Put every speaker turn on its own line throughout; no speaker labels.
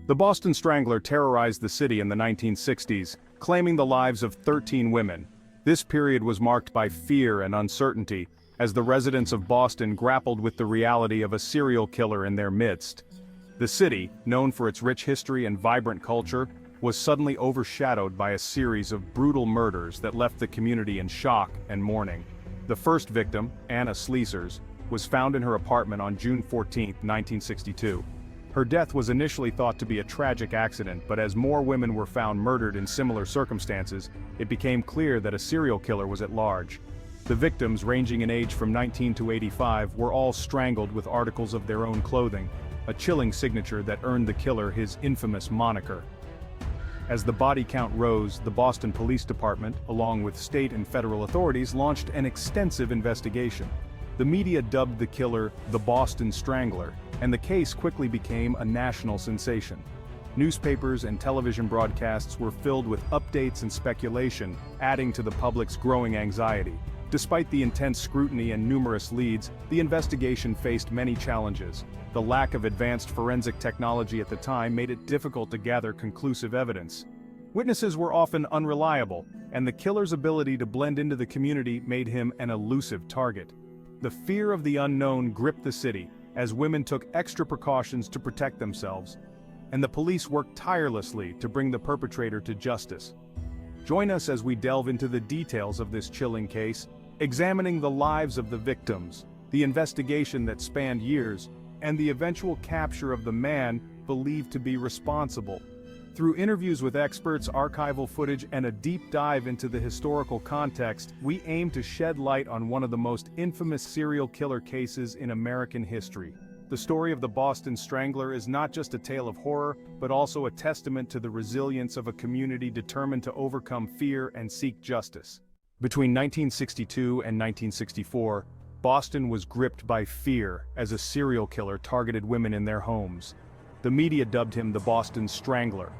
The Boston Strangler terrorized the city in the 1960s, claiming the lives of 13 women. This period was marked by fear and uncertainty, as the residents of Boston grappled with the reality of a serial killer in their midst. The city, known for its rich history and vibrant culture, was suddenly overshadowed by a series of brutal murders that left the community in shock and mourning. The first victim, Anna Sleesers, was found in her apartment on June 14, 1962. Her death was initially thought to be a tragic accident, but as more women were found murdered in similar circumstances, it became clear that a serial killer was at large. The victims, ranging in age from 19 to 85, were all strangled with articles of their own clothing, a chilling signature that earned the killer his infamous moniker. As the body count rose, the Boston Police Department, along with state and federal authorities, launched an extensive investigation. The media dubbed the killer the Boston Strangler, and the case quickly became a national sensation. Newspapers and television broadcasts were filled with updates and speculation, adding to the public's growing anxiety. Despite the intense scrutiny and numerous leads, the investigation faced many challenges. The lack of advanced forensic technology at the time made it difficult to gather conclusive evidence. Witnesses were often unreliable, and the killer's ability to blend into the community made him an elusive target. The fear of the unknown gripped the city, as women took extra precautions to protect themselves, and the police worked tirelessly to bring the perpetrator to justice. Join us as we delve into the details of this chilling case, examining the lives of the victims, the investigation that spanned years, and the eventual capture of the man believed to be responsible. Through interviews with experts, archival footage, and a deep dive into the historical context, we aim to shed light on one of the most infamous serial killer cases in American history. The story of the Boston Strangler is not just a tale of horror, but also a testament to the resilience of a community determined to overcome fear and seek justice. Between 1962 and 1964, Boston was gripped by fear as a serial killer targeted women in their homes. The media dubbed him the Boston Strangler.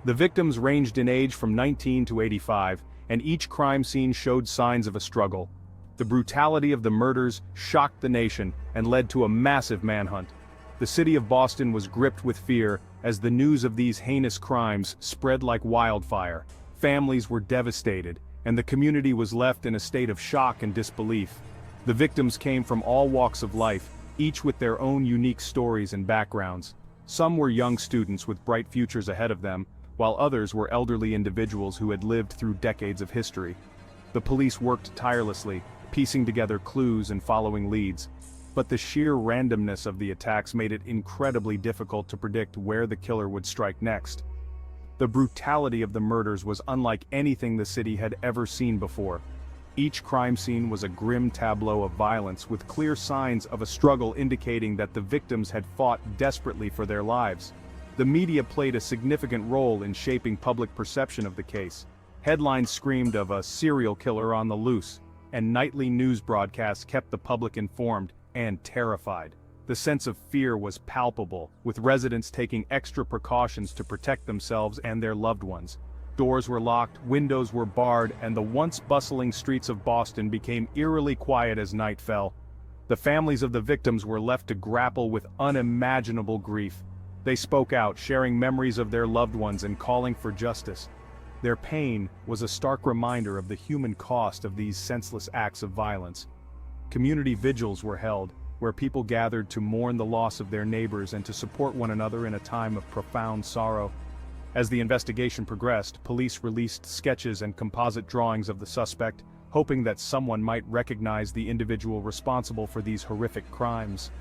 The victims ranged in age from 19 to 85, and each crime scene showed signs of a struggle. The brutality of the murders shocked the nation and led to a massive manhunt. The city of Boston was gripped with fear as the news of these heinous crimes spread like wildfire. Families were devastated, and the community was left in a state of shock and disbelief. The victims came from all walks of life, each with their own unique stories and backgrounds. Some were young students with bright futures ahead of them, while others were elderly individuals who had lived through decades of history. The police worked tirelessly, piecing together clues and following leads, but the sheer randomness of the attacks made it incredibly difficult to predict where the killer would strike next. The brutality of the murders was unlike anything the city had ever seen before. Each crime scene was a grim tableau of violence with clear signs of a struggle indicating that the victims had fought desperately for their lives. The media played a significant role in shaping public perception of the case. Headlines screamed of a serial killer on the loose, and nightly news broadcasts kept the public informed and terrified. The sense of fear was palpable, with residents taking extra precautions to protect themselves and their loved ones. Doors were locked, windows were barred, and the once bustling streets of Boston became eerily quiet as night fell. The families of the victims were left to grapple with unimaginable grief. They spoke out, sharing memories of their loved ones and calling for justice. Their pain was a stark reminder of the human cost of these senseless acts of violence. Community vigils were held, where people gathered to mourn the loss of their neighbors and to support one another in a time of profound sorrow. As the investigation progressed, police released sketches and composite drawings of the suspect, hoping that someone might recognize the individual responsible for these horrific crimes.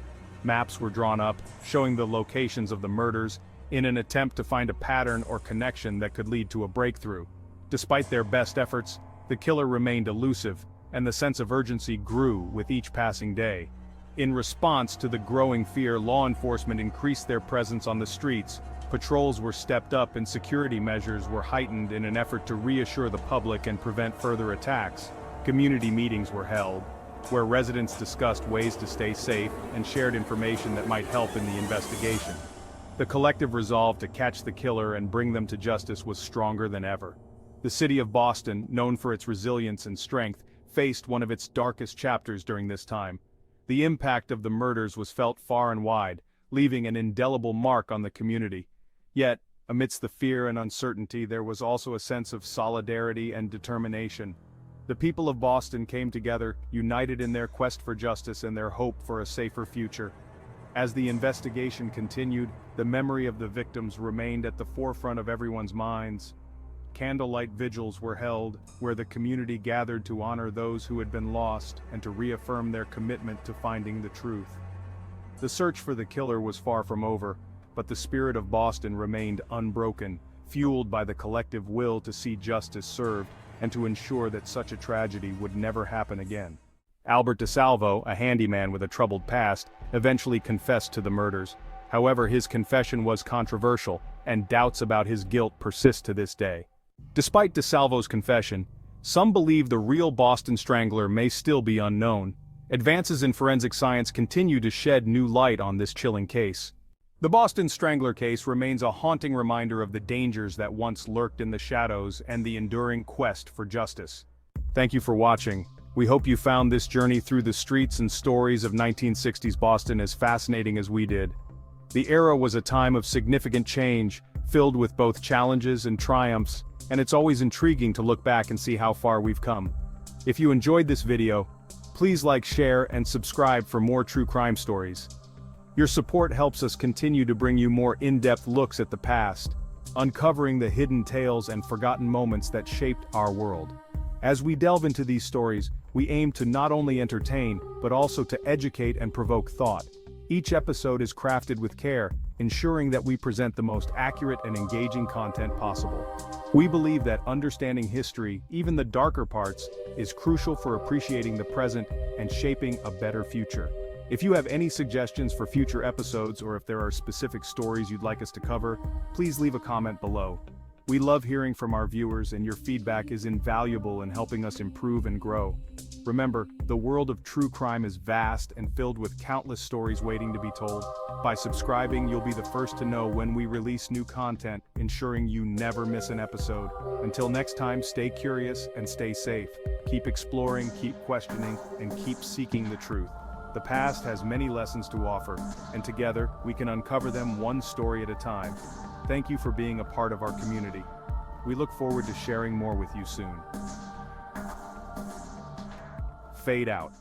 Maps were drawn up, showing the locations of the murders, in an attempt to find a pattern or connection that could lead to a breakthrough. Despite their best efforts, the killer remained elusive, and the sense of urgency grew with each passing day. In response to the growing fear, law enforcement increased their presence on the streets. Patrols were stepped up and security measures were heightened in an effort to reassure the public and prevent further attacks. Community meetings were held, where residents discussed ways to stay safe and shared information that might help in the investigation. The collective resolve to catch the killer and bring them to justice was stronger than ever. The city of Boston, known for its resilience and strength, faced one of its darkest chapters during this time. The impact of the murders was felt far and wide, leaving an indelible mark on the community. Yet, amidst the fear and uncertainty, there was also a sense of solidarity and determination. The people of Boston came together, united in their quest for justice and their hope for a safer future. As the investigation continued, the memory of the victims remained at the forefront of everyone's minds. Candlelight vigils were held, where the community gathered to honor those who had been lost and to reaffirm their commitment to finding the truth. The search for the killer was far from over, but the spirit of Boston remained unbroken, fueled by the collective will to see justice served and to ensure that such a tragedy would never happen again. Albert DeSalvo, a handyman with a troubled past, eventually confessed to the murders. However, his confession was controversial, and doubts about his guilt persist to this day. Despite DeSalvo's confession, some believe the real Boston Strangler may still be unknown. Advances in forensic science continue to shed new light on this chilling case. The Boston Strangler case remains a haunting reminder of the dangers that once lurked in the shadows and the enduring quest for justice. Thank you for watching. We hope you found this journey through the streets and stories of 1960s Boston as fascinating as we did. The era was a time of significant change, filled with both challenges and triumphs, and it's always intriguing to look back and see how far we've come. If you enjoyed this video, please like, share, and subscribe for more true crime stories. Your support helps us continue to bring you more in-depth looks at the past, uncovering the hidden tales and forgotten moments that shaped our world. As we delve into these stories, we aim to not only entertain, but also to educate and provoke thought. Each episode is crafted with care, ensuring that we present the most accurate and engaging content possible. We believe that understanding history, even the darker parts, is crucial for appreciating the present and shaping a better future. If you have any suggestions for future episodes or if there are specific stories you'd like us to cover, please leave a comment below. We love hearing from our viewers, and your feedback is invaluable in helping us improve and grow. Remember, the world of true crime is vast and filled with countless stories waiting to be told. By subscribing, you'll be the first to know when we release new content, ensuring you never miss an episode. Until next time, stay curious and stay safe. Keep exploring, keep questioning, and keep seeking the truth. The past has many lessons to offer, and together, we can uncover them one story at a time. Thank you for being a part of our community. We look forward to sharing more with you soon. Fade out.